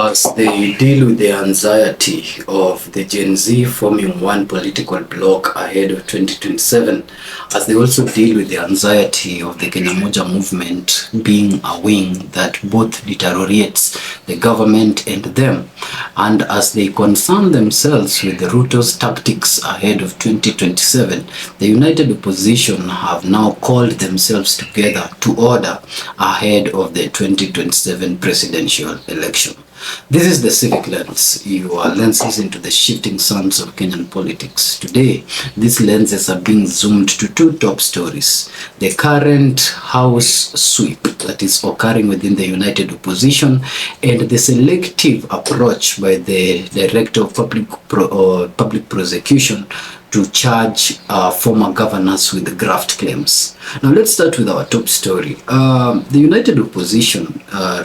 as they deal with the anxiety of the Gen Z forming one political bloc ahead of 2027, as they also deal with the anxiety of the Kenya Moja movement being a wing that both deteriorates the government and them, and as they concern themselves with the Ruto's tactics ahead of 2027, the United Opposition have now called themselves together to order ahead of the 2027 presidential election. This is the Civic Lens, your lenses into the shifting sands of Kenyan politics. Today, these lenses are being zoomed to two top stories: the current House sweep that is occurring within the United Opposition, and the selective approach by the Director of Public Prosecution to charge former governors with graft claims. Now let's start with our top story. The United Opposition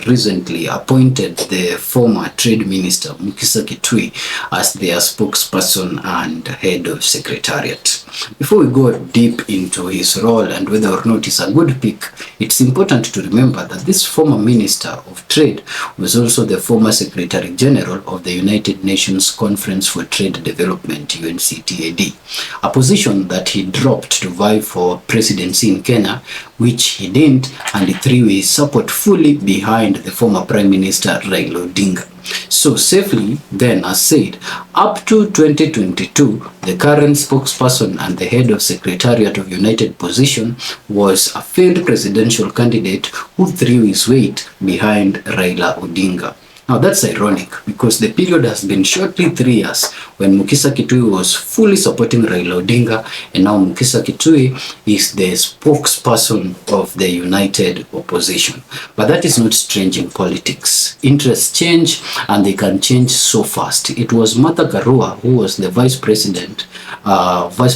recently appointed the former Trade Minister Mukisa Kituyi as their spokesperson and head of secretariat. Before we go deep into his role and whether or not he's a good pick, it's important to remember that this former Minister of Trade was also the former Secretary General of the United Nations Conference for Trade Development, UNCTAD, a position that he dropped to vie for presidency in Kenya, which he didn't, and he threw his support fully behind the former Prime Minister Raila Odinga. So safely, then, as said, up to 2022, the current spokesperson and the head of Secretariat of United Opposition was a failed presidential candidate who threw his weight behind Raila Odinga. Now that's ironic because the period has been shortly 3 years when Mukisa Kituyi was fully supporting Raila Odinga, and now Mukisa Kituyi is the spokesperson of the United Opposition. But that is not strange in politics. Interests change, and they can change so fast. It was Martha Karua who was the vice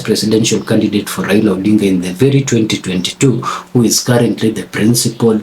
presidential candidate for Raila Odinga in the very 2022, who is currently the principal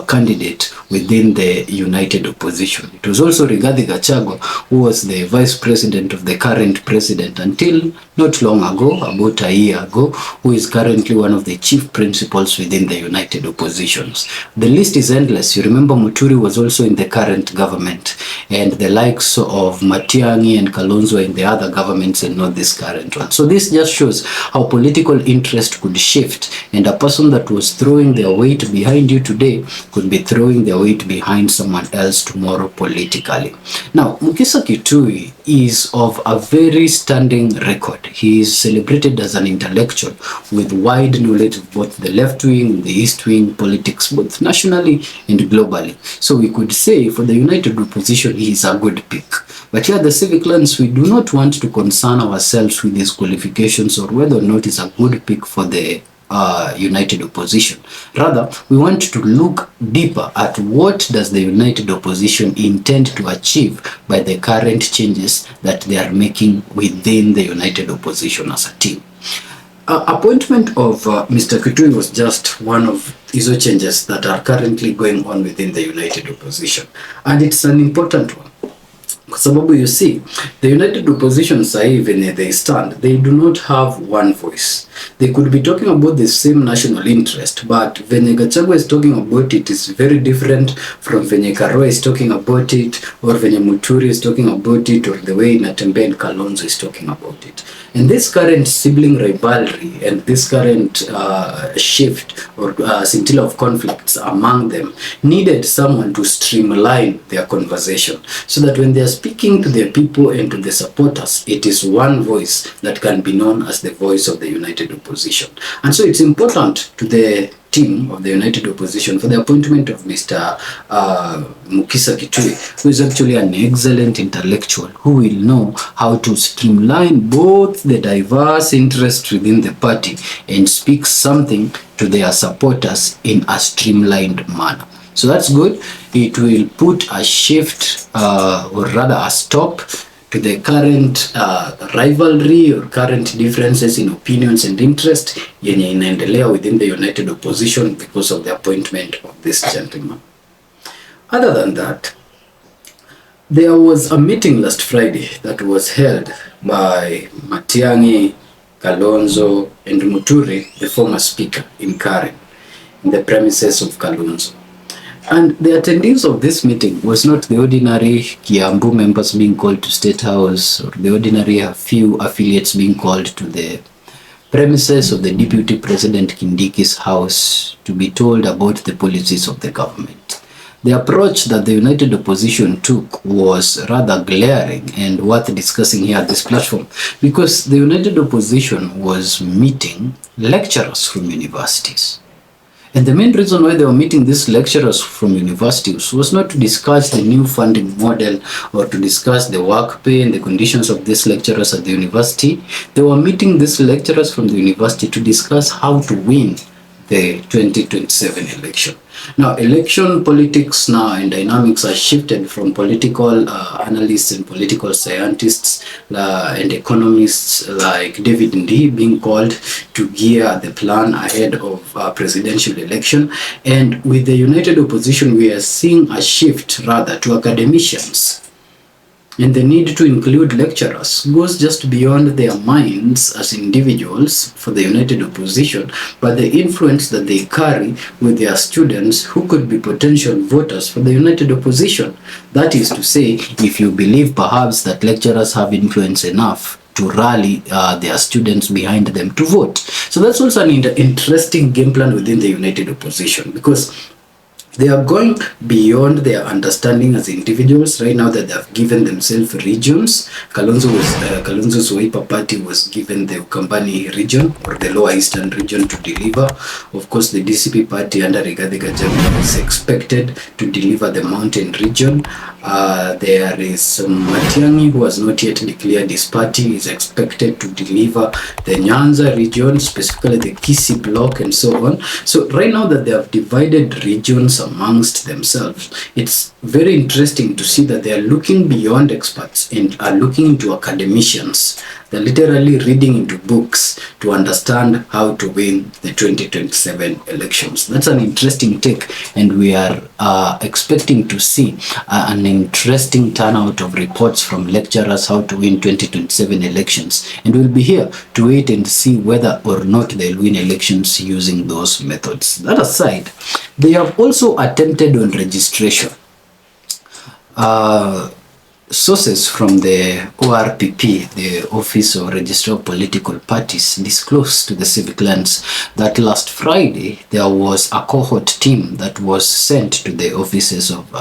candidate within the United Opposition. It was also Rigathi Gachagua who was the vice president of the current president until not long ago, about a year ago, who is currently one of the chief principals within the United Oppositions. The list is endless. You remember Muturi was also in the current government, and the likes of Matiang'i and Kalonzo in the other governments and not this current one. So this just shows how political interest could shift, and a person that was throwing their weight behind you today could be throwing their weight behind someone else tomorrow politically. Now, Mukisa Kituyi is of a very standing record. He is celebrated as an intellectual with wide knowledge of both the left wing and the east wing politics, both nationally and globally. So we could say for the United Opposition, he is a good pick. But here at the Civic Lens, we do not want to concern ourselves with his qualifications or whether or not he's a good pick for the United Opposition. Rather, we want to look deeper at what does the United Opposition intend to achieve by the current changes that they are making within the United Opposition as a team. Appointment of Mr. Kituyi was just one of these changes that are currently going on within the United Opposition, and it's an important one. Kwa sababu you see, the United Opposition sahi when they stand, they do not have one voice. They could be talking about the same national interest, but when Gachagua is talking about it, it's very different from when Karua is talking about it, or when Muturi is talking about it, or the way Natembe and Kalonzo is talking about it. And this current sibling rivalry and this current shift or scintilla of conflicts among them needed someone to streamline their conversation so that when they are speaking to their people and to the supporters, it is one voice that can be known as the voice of the United Opposition. And so it's important to the team of the United Opposition for the appointment of Mr. Mukisa Kituyi, who is actually an excellent intellectual who will know how to streamline both the diverse interests within the party and speak something to their supporters in a streamlined manner. So that's good. It will put a shift or rather a stop to the current rivalry or current differences in opinions and interest yenye inaendelea within the United Opposition because of the appointment of this gentleman. Other than that, there was a meeting last Friday that was held by Matiang'i, Kalonzo and Muturi, the former speaker, in Karen, in the premises of Kalonzo. And the attendees of this meeting was not the ordinary Kiambu members being called to State House or the ordinary few affiliates being called to the premises of the Deputy President Kindiki's house to be told about the policies of the government. The approach that the United Opposition took was rather glaring and worth discussing here at this platform, because the United Opposition was meeting lecturers from universities. And the main reason why they were meeting these lecturers from universities was not to discuss the new funding model or to discuss the work pay and the conditions of these lecturers at the university. They were meeting these lecturers from the university to discuss how to win the 2027 election. Now, election politics now and dynamics are shifted from political analysts and political scientists and economists like David Ndii being called to gear the plan ahead of presidential election. And with the United Opposition, we are seeing a shift rather to academicians. And the need to include lecturers goes just beyond their minds as individuals for the United Opposition, but the influence that they carry with their students who could be potential voters for the United Opposition. That is to say, if you believe perhaps that lecturers have influence enough to rally their students behind them to vote. So that's also an interesting game plan within the United Opposition, because they are going beyond their understanding as individuals right now that they have given themselves regions. Kalonzo's Wiper Party was given the Ukambani region or the Lower Eastern region to deliver. Of course, the DCP party under Rigathi Gachagua is expected to deliver the Mountain region. There is Matiang'i, who has not yet declared his party, is expected to deliver the Nyanza region, specifically the Kisii block and so on. So right now that they have divided regions amongst themselves, it's very interesting to see that they are looking beyond experts and are looking into academicians. They're literally reading into books to understand how to win the 2027 elections. That's an interesting take, and we are expecting to see an interesting turnout of reports from lecturers how to win 2027 elections. And we'll be here to wait and see whether or not they'll win elections using those methods. That aside, they have also attempted on registration. Sources from the ORPP, the Office of Registrar of Political Parties, disclosed to the Civic Lens that last Friday there was a cohort team that was sent to the offices of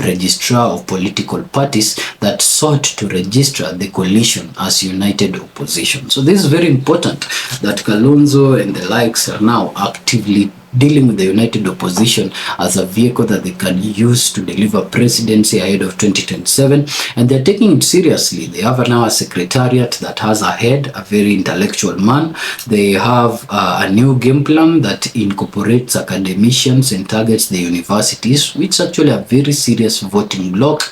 Registrar of Political Parties that sought to register the coalition as United Opposition. So this is very important that Kalonzo and the likes are now actively dealing with the United Opposition as a vehicle that they can use to deliver presidency ahead of 2027, and they're taking it seriously. They have now a secretariat that has a head, a very intellectual man. They have a new game plan that incorporates academicians and targets the universities, which is actually a very serious voting bloc,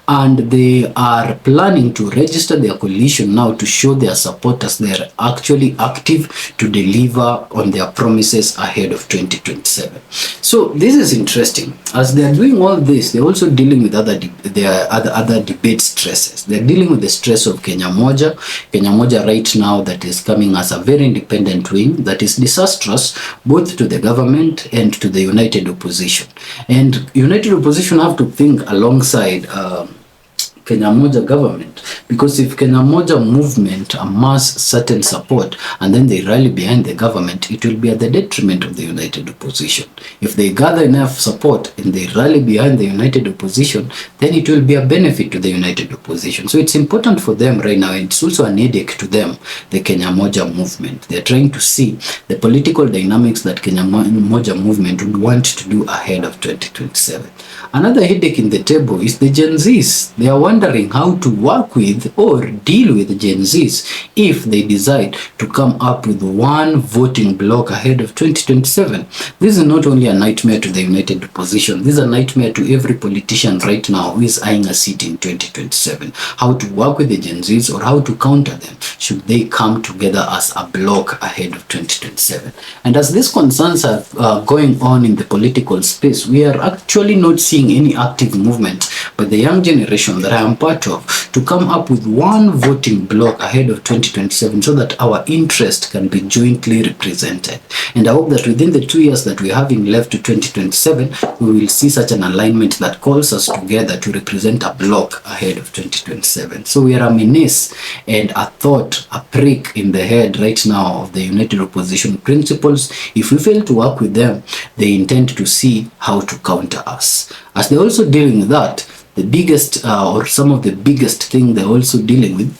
and they are planning to register their coalition now to show their supporters they are actually active to deliver on their promises ahead of 2027. So this is interesting. As they are doing all this, they're also dealing with other debate stresses. They're dealing with the stress of Kenya Moja. Kenya Moja right now that is coming as a very independent wing that is disastrous both to the government and to the United Opposition. And United Opposition have to think alongside Kenya Moja government, because if Kenya Moja movement amass certain support and then they rally behind the government, it will be at the detriment of the United Opposition. If they gather enough support and they rally behind the United Opposition, then it will be a benefit to the United Opposition. So it's important for them right now, and it's also an headache to them, the Kenya Moja movement. They're trying to see the political dynamics that Kenya Moja movement would want to do ahead of 2027. Another headache in the table is the Gen Zs. They are wondering how to work with or deal with Gen Zs if they decide to come up with one voting bloc ahead of 2027. This is not only a nightmare to the United Opposition, this is a nightmare to every politician right now who is eyeing a seat in 2027. How to work with the Gen Zs or how to counter them should they come together as a bloc ahead of 2027. And as these concerns are going on in the political space, we are actually not seeing any active movement by the young generation that I am part of to come up with one voting block ahead of 2027 so that our interest can be jointly represented. And I hope that within the 2 years that we're having left to 2027, we will see such an alignment that calls us together to represent a block ahead of 2027. So we are a menace and a thought, a prick in the head right now of the United Opposition principles. If we fail to work with them, they intend to see how to counter us. As they're also dealing with that, the biggest or some of the biggest thing they're also dealing with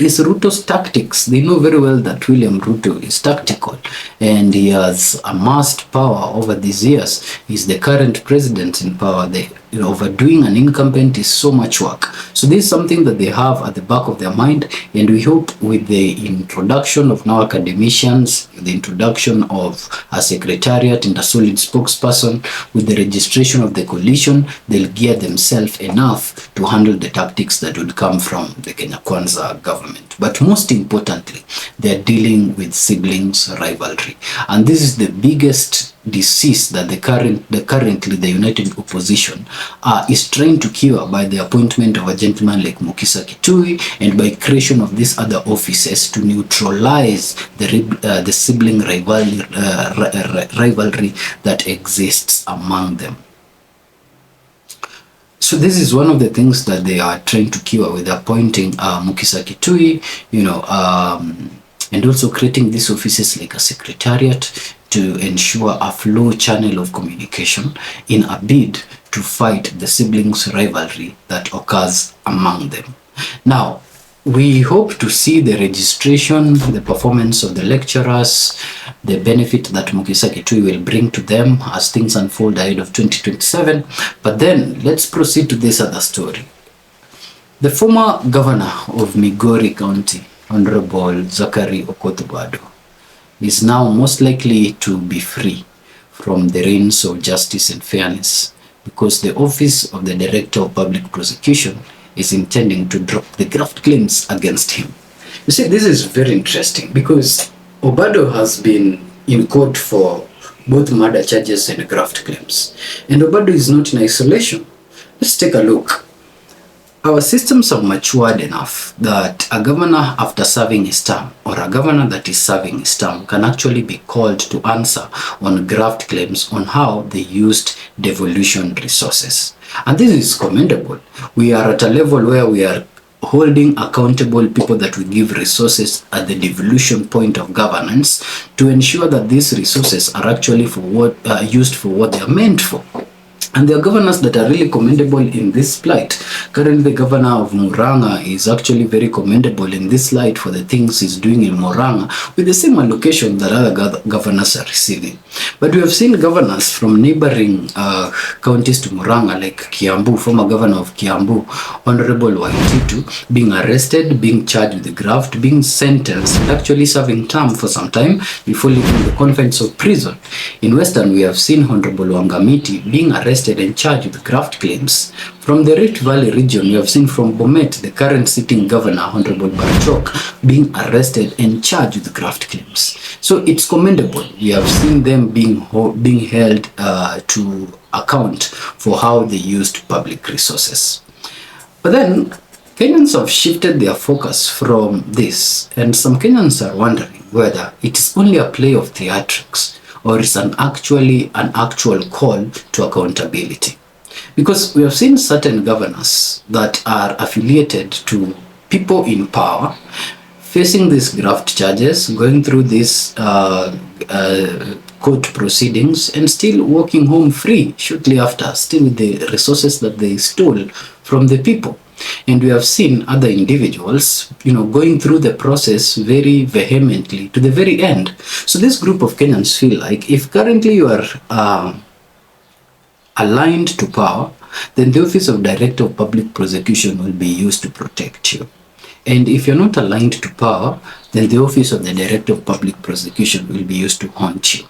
is Ruto's tactics. They know very well that William Ruto is tactical and he has amassed power over these years. He's the current president in power. Overdoing an incumbent is so much work. So this is something that they have at the back of their mind, and we hope with the introduction of now academicians, the introduction of a secretariat and a solid spokesperson, with the registration of the coalition, they'll gear themselves enough to handle the tactics that would come from the Kenya Kwanza government. But most importantly, they're dealing with siblings rivalry. And this is the biggest disease that currently the United Opposition is trying to cure by the appointment of a gentleman like Mukisa Kituyi and by creation of these other offices to neutralize the sibling rivalry that exists among them. So this is one of the things that they are trying to cure with appointing Mukisa Kituyi, and also creating these offices like a secretariat to ensure a flow channel of communication in a bid to fight the siblings rivalry that occurs among them. Now, we hope to see the registration, the performance of the lecturers, the benefit that Mukisa Kituyi will bring to them as things unfold ahead of 2027. But then let's proceed to this other story. The former governor of Migori County, Honorable Zachary Obado, is now most likely to be free from the reins of justice and fairness because the Office of the Director of Public Prosecution is intending to drop the graft claims against him. You see, this is very interesting because Obado has been in court for both murder charges and graft claims. And Obado is not in isolation. Let's take a look. Our systems have matured enough that a governor after serving his term or a governor that is serving his term can actually be called to answer on graft claims on how they used devolution resources. And this is commendable. We are at a level where we are holding accountable people that we give resources at the devolution point of governance to ensure that these resources are actually used for what they are meant for. And there are governors that are really commendable in this plight. Currently, the governor of Murang'a is actually very commendable in this light for the things he's doing in Murang'a with the same allocation that other governors are receiving. But we have seen governors from neighboring counties to Murang'a, like Kiambu, former governor of Kiambu, Honorable Waititu, being arrested, being charged with the graft, being sentenced, and actually serving term for some time before leaving the confines of prison. In Western, we have seen Honorable Wangamiti being arrested and charged with graft claims. From the Rift Valley region, we have seen from Bomet, the current sitting governor, Honorable Barchok, being arrested and charged with graft claims. So it's commendable. We have seen them being held to account for how they used public resources. But then Kenyans have shifted their focus from this, and some Kenyans are wondering whether it is only a play of theatrics or it's actually an actual call to accountability. Because we have seen certain governors that are affiliated to people in power facing these graft charges, going through these court proceedings and still walking home free shortly after, still with the resources that they stole from the people. And we have seen other individuals, going through the process very vehemently to the very end. So this group of Kenyans feel like if currently you are aligned to power, then the Office of Director of Public Prosecution will be used to protect you. And if you're not aligned to power, then the Office of the Director of Public Prosecution will be used to haunt you.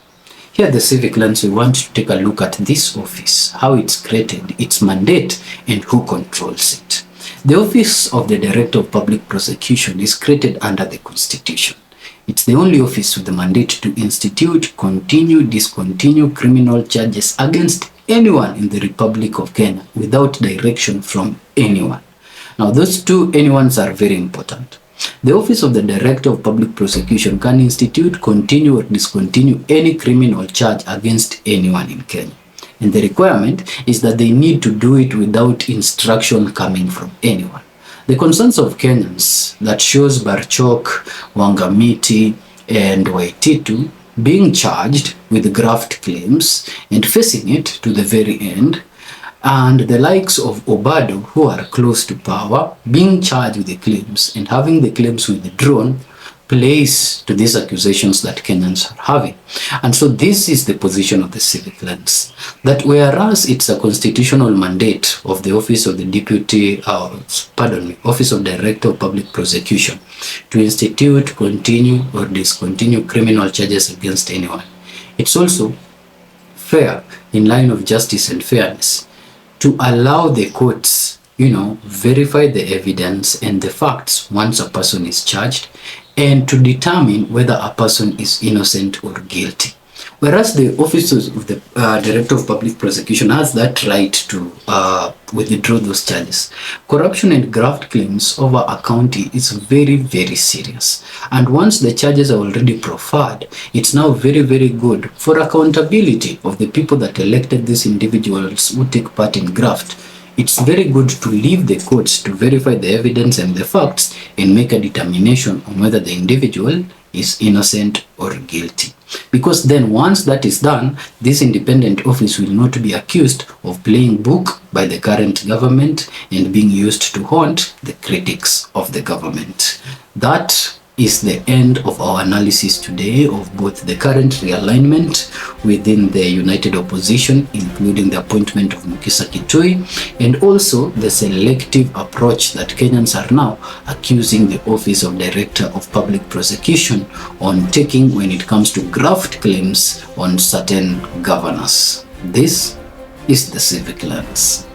Here at the Civic Lens, we want to take a look at this office, how it's created, its mandate, and who controls it. The Office of the Director of Public Prosecution is created under the Constitution. It's the only office with the mandate to institute, continue, discontinue criminal charges against anyone in the Republic of Kenya without direction from anyone. Now, those two anyones are very important. The Office of the Director of Public Prosecution can institute, continue, or discontinue any criminal charge against anyone in Kenya. And the requirement is that they need to do it without instruction coming from anyone. The concerns of Kenyans that shows Barchok, Wangamiti, and Waititu being charged with graft claims and facing it to the very end, and the likes of Obado, who are close to power, being charged with the claims and having the claims withdrawn, plays to these accusations that Kenyans are having. And so this is the position of the civic lens, that whereas it's a constitutional mandate of the Office of the Office of Director of Public Prosecution to institute, continue, or discontinue criminal charges against anyone, it's also fair, in line of justice and fairness, to allow the courts, verify the evidence and the facts once a person is charged, and to determine whether a person is innocent or guilty. Whereas the Office of the Director of Public Prosecution has that right to withdraw those charges. Corruption and graft claims over a county is very, very serious. And once the charges are already proffered, it's now very, very good for accountability of the people that elected these individuals who take part in graft. It's very good to leave the courts to verify the evidence and the facts and make a determination on whether the individual is innocent or guilty. Because then once that is done, this independent office will not be accused of playing book by the current government and being used to haunt the critics of the government. That is the end of our analysis today of both the current realignment within the united opposition, including the appointment of Mukisa Kituyi, and also the selective approach that Kenyans are now accusing the Office of Director of Public Prosecution on taking when it comes to graft claims on certain governors. This is the Civic Lens.